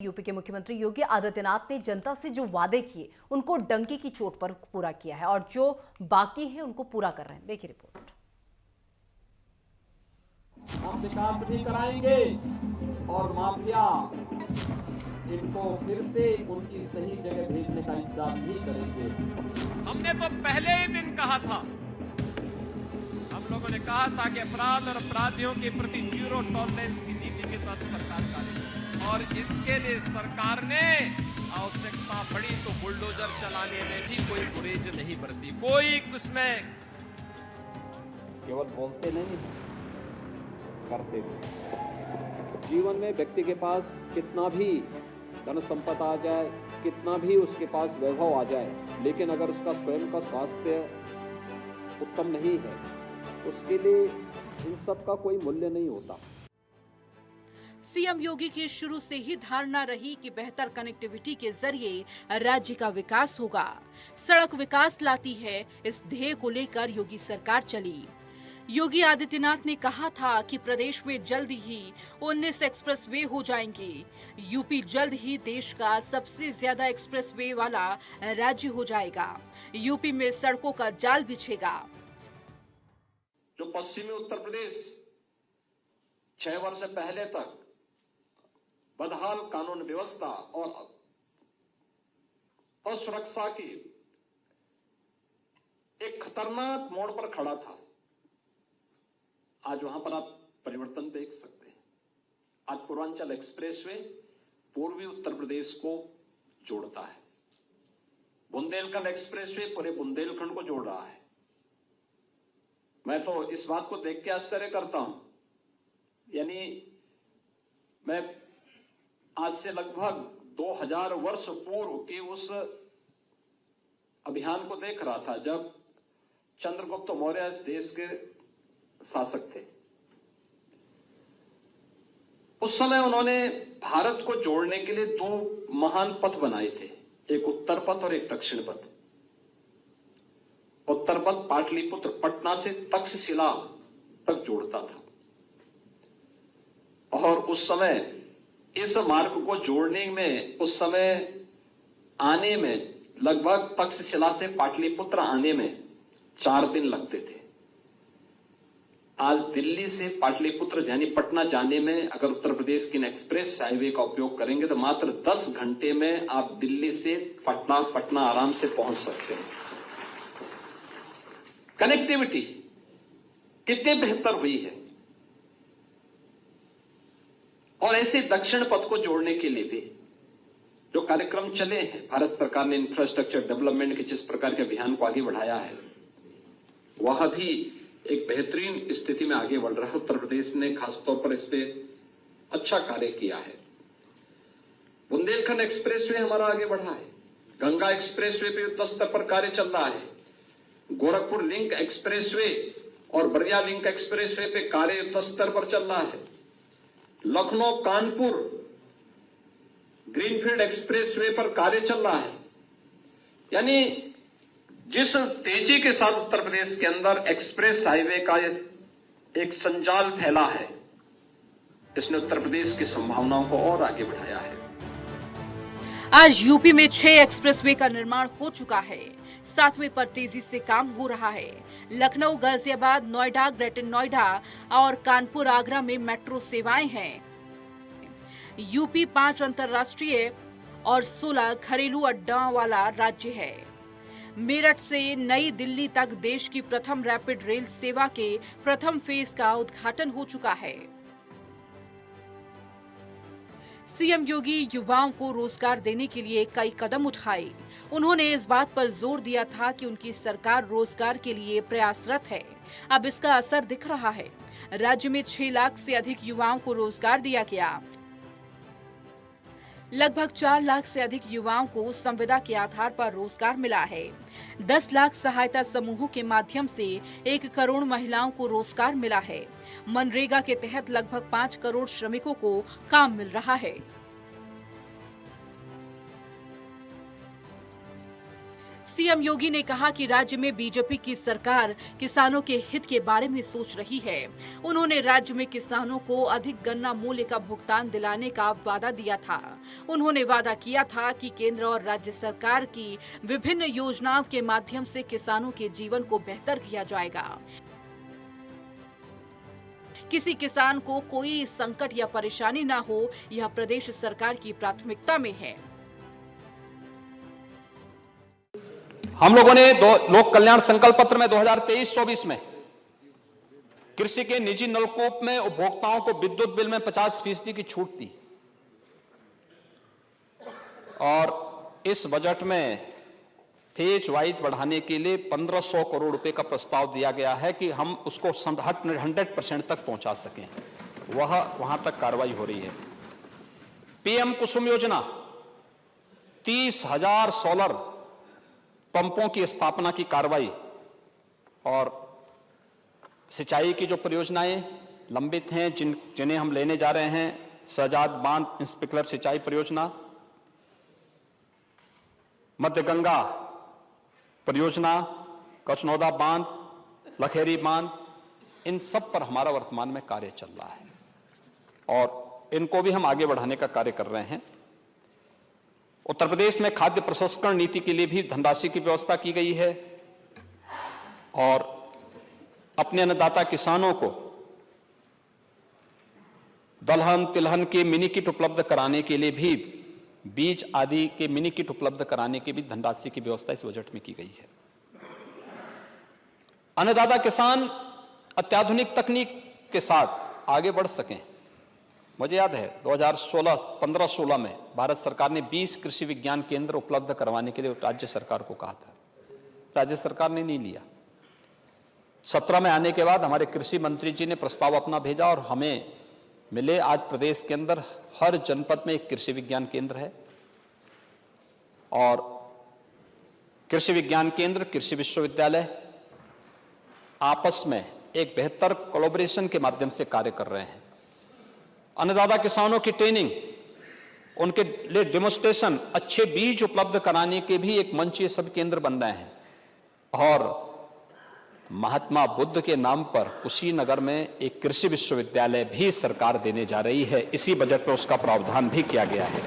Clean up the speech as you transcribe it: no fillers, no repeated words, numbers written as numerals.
UP के मुख्यमंत्री योगी आदित्यनाथ ने जनता से जो वादे किए उनको डंके की चोट पर पूरा किया है और जो बाकी है उनको पूरा कर रहे हैं। देखिए रिपोर्ट। हम विकास भी कराएंगे और माफिया इनको फिर से उनकी सही जगह भेजने का इंतजाम भी करेंगे। हमने तो पहले ही दिन कहा था, हम लोगों ने कहा था कि अपराध और अपराधियों के प्रति जीरो टॉलरेंस की नीति के तहत सरकार कार्य करेगी और इसके लिए सरकार ने आवश्यकता पड़ी तो बुलडोजर चलाने में भी कोई गुरेज नहीं बरती। कोई उसमें केवल बोलते नहीं, करते भी। जीवन में व्यक्ति के पास कितना भी धन संपदा आ जाए, कितना भी उसके पास वैभव आ जाए, लेकिन अगर उसका स्वयं का स्वास्थ्य उत्तम नहीं है, उसके लिए इन सब का कोई मूल्य नहीं होता। सीएम योगी की शुरू से ही धारणा रही कि बेहतर कनेक्टिविटी के जरिए राज्य का विकास होगा। सड़क विकास लाती है, इस ध्येय को लेकर योगी सरकार चली। योगी आदित्यनाथ ने कहा था कि प्रदेश में जल्द ही 19 एक्सप्रेसवे हो जाएंगे। यूपी जल्द ही देश का सबसे ज्यादा एक्सप्रेसवे वाला राज्य हो जाएगा। यूपी में सड़कों का जाल बिछेगा। जो पश्चिमी उत्तर प्रदेश 6 वर्ष पहले तक बदहाल कानून व्यवस्था और असुरक्षा की एक खतरनाक मोड़ पर खड़ा था, आज वहां पर आप परिवर्तन देख सकते हैं। आज पूर्वांचल एक्सप्रेसवे पूर्वी उत्तर प्रदेश को जोड़ता है। बुंदेलखंड एक्सप्रेसवे पूरे बुंदेलखंड को जोड़ रहा है। मैं तो इस बात को देख के आश्चर्य करता हूं, यानी मैं आज से लगभग 2000 वर्ष पूर्व के उस अभियान को देख रहा था जब चंद्रगुप्त मौर्य इस देश के शासक थे। उस समय उन्होंने भारत को जोड़ने के लिए 2 महान पथ बनाए थे, एक उत्तर पथ और एक दक्षिण पथ। उत्तर पथ पाटलिपुत्र पटना से तक्षशिला तक जोड़ता था और उस समय इस मार्ग को जोड़ने में, उस समय आने में, लगभग तक्षशिला से पाटलिपुत्र आने में 4 दिन लगते थे। आज दिल्ली से पाटलिपुत्र यानी पटना जाने में अगर उत्तर प्रदेश की एक्सप्रेस हाईवे का उपयोग करेंगे तो मात्र 10 घंटे में आप दिल्ली से पटना आराम से पहुंच सकते हैं। कनेक्टिविटी कितनी बेहतर हुई है। और ऐसे दक्षिण पथ को जोड़ने के लिए भी जो कार्यक्रम चले हैं, भारत सरकार ने इंफ्रास्ट्रक्चर डेवलपमेंट के जिस प्रकार के अभियान को आगे बढ़ाया है, वह भी एक बेहतरीन स्थिति में आगे बढ़ रहा है। उत्तर प्रदेश ने खासतौर पर इस पे अच्छा कार्य किया है। बुंदेलखंड एक्सप्रेसवे हमारा आगे बढ़ा है। गंगा एक्सप्रेसवे पे युद्ध स्तर पर कार्य चल रहा है। गोरखपुर लिंक एक्सप्रेसवे और बरिया लिंक एक्सप्रेसवे पे कार्य युद्ध स्तर पर चल रहा है। लखनऊ कानपुर ग्रीनफील्ड एक्सप्रेसवे पर कार्य चल रहा है। यानी जिस तेजी के साथ उत्तर प्रदेश के अंदर एक्सप्रेस हाईवे का एक संजाल फैला है, इसने उत्तर प्रदेश की संभावनाओं को और आगे बढ़ाया है। आज यूपी में 6 एक्सप्रेसवे का निर्माण हो चुका है। 7वें पर तेजी से काम हो रहा है। लखनऊ, गाजियाबाद, नोएडा, ग्रेटर नोएडा और कानपुर, आगरा में मेट्रो सेवाएं हैं। यूपी 5 अंतर्राष्ट्रीय और 16 घरेलू अड्डा वाला राज्य है। मेरठ से नई दिल्ली तक देश की प्रथम रैपिड रेल सेवा के प्रथम फेज का उद्घाटन हो चुका है। सीएम योगी युवाओं को रोजगार देने के लिए कई कदम उठाए। उन्होंने इस बात पर जोर दिया था कि उनकी सरकार रोजगार के लिए प्रयासरत है। अब इसका असर दिख रहा है। राज्य में 6 लाख से अधिक युवाओं को रोजगार दिया गया। लगभग 4 लाख से अधिक युवाओं को संविदा के आधार पर रोजगार मिला है। 10 लाख सहायता समूहों के माध्यम से 1 करोड़ महिलाओं को रोजगार मिला है। मनरेगा के तहत लगभग 5 करोड़ श्रमिकों को काम मिल रहा है। सीएम योगी ने कहा कि राज्य में बीजेपी की सरकार किसानों के हित के बारे में सोच रही है। उन्होंने राज्य में किसानों को अधिक गन्ना मूल्य का भुगतान दिलाने का वादा दिया था। उन्होंने वादा किया था कि केंद्र और राज्य सरकार की विभिन्न योजनाओं के माध्यम से किसानों के जीवन को बेहतर किया जाएगा। किसी किसान को कोई संकट या परेशानी न हो, यह प्रदेश सरकार की प्राथमिकता में है। हम लोगों ने लोक कल्याण संकल्प पत्र में 2023-24 में कृषि के निजी नलकूप में उपभोक्ताओं को विद्युत बिल में 50% की छूट दी और इस बजट में फेज वाइज बढ़ाने के लिए 1500 करोड़ रुपए का प्रस्ताव दिया गया है कि हम उसको 100% तक पहुंचा सकें। वहां तक कार्रवाई हो रही है। पीएम कुसुम योजना 30,000 सोलर पंपों की स्थापना की कार्रवाई और सिंचाई की जो परियोजनाएं लंबित हैं जिन्हें हम लेने जा रहे हैं, शहजाद बांध स्प्रिंकलर सिंचाई परियोजना, मध्य गंगा परियोजना, कचनौदा बांध, लखेरी बांध, इन सब पर हमारा वर्तमान में कार्य चल रहा है और इनको भी हम आगे बढ़ाने का कार्य कर रहे हैं। उत्तर प्रदेश में खाद्य प्रसंस्करण नीति के लिए भी धनराशि की व्यवस्था की गई है और अपने अन्नदाता किसानों को दलहन तिलहन के मिनी किट उपलब्ध कराने के लिए भी, बीज आदि के मिनी किट उपलब्ध कराने की भी धनराशि की व्यवस्था इस बजट में की गई है। अन्नदाता किसान अत्याधुनिक तकनीक के साथ आगे बढ़ सकें। मुझे याद है 2015-16 में भारत सरकार ने 20 कृषि विज्ञान केंद्र उपलब्ध करवाने के लिए राज्य सरकार को कहा था। राज्य सरकार ने नहीं लिया। 17 में आने के बाद हमारे कृषि मंत्री जी ने प्रस्ताव अपना भेजा और हमें मिले। आज प्रदेश के अंदर हर जनपद में एक कृषि विज्ञान केंद्र है और कृषि विज्ञान केंद्र, कृषि विश्वविद्यालय आपस में एक बेहतर कोलैबोरेशन के माध्यम से कार्य कर रहे हैं। अन्नदाता किसानों की ट्रेनिंग, उनके लिए डेमोन्स्ट्रेशन, अच्छे बीज उपलब्ध कराने के भी एक मंच ये सब केंद्र बन रहे हैं और महात्मा बुद्ध के नाम पर कुशीनगर में एक कृषि विश्वविद्यालय भी सरकार देने जा रही है। इसी बजट में उसका प्रावधान भी किया गया है।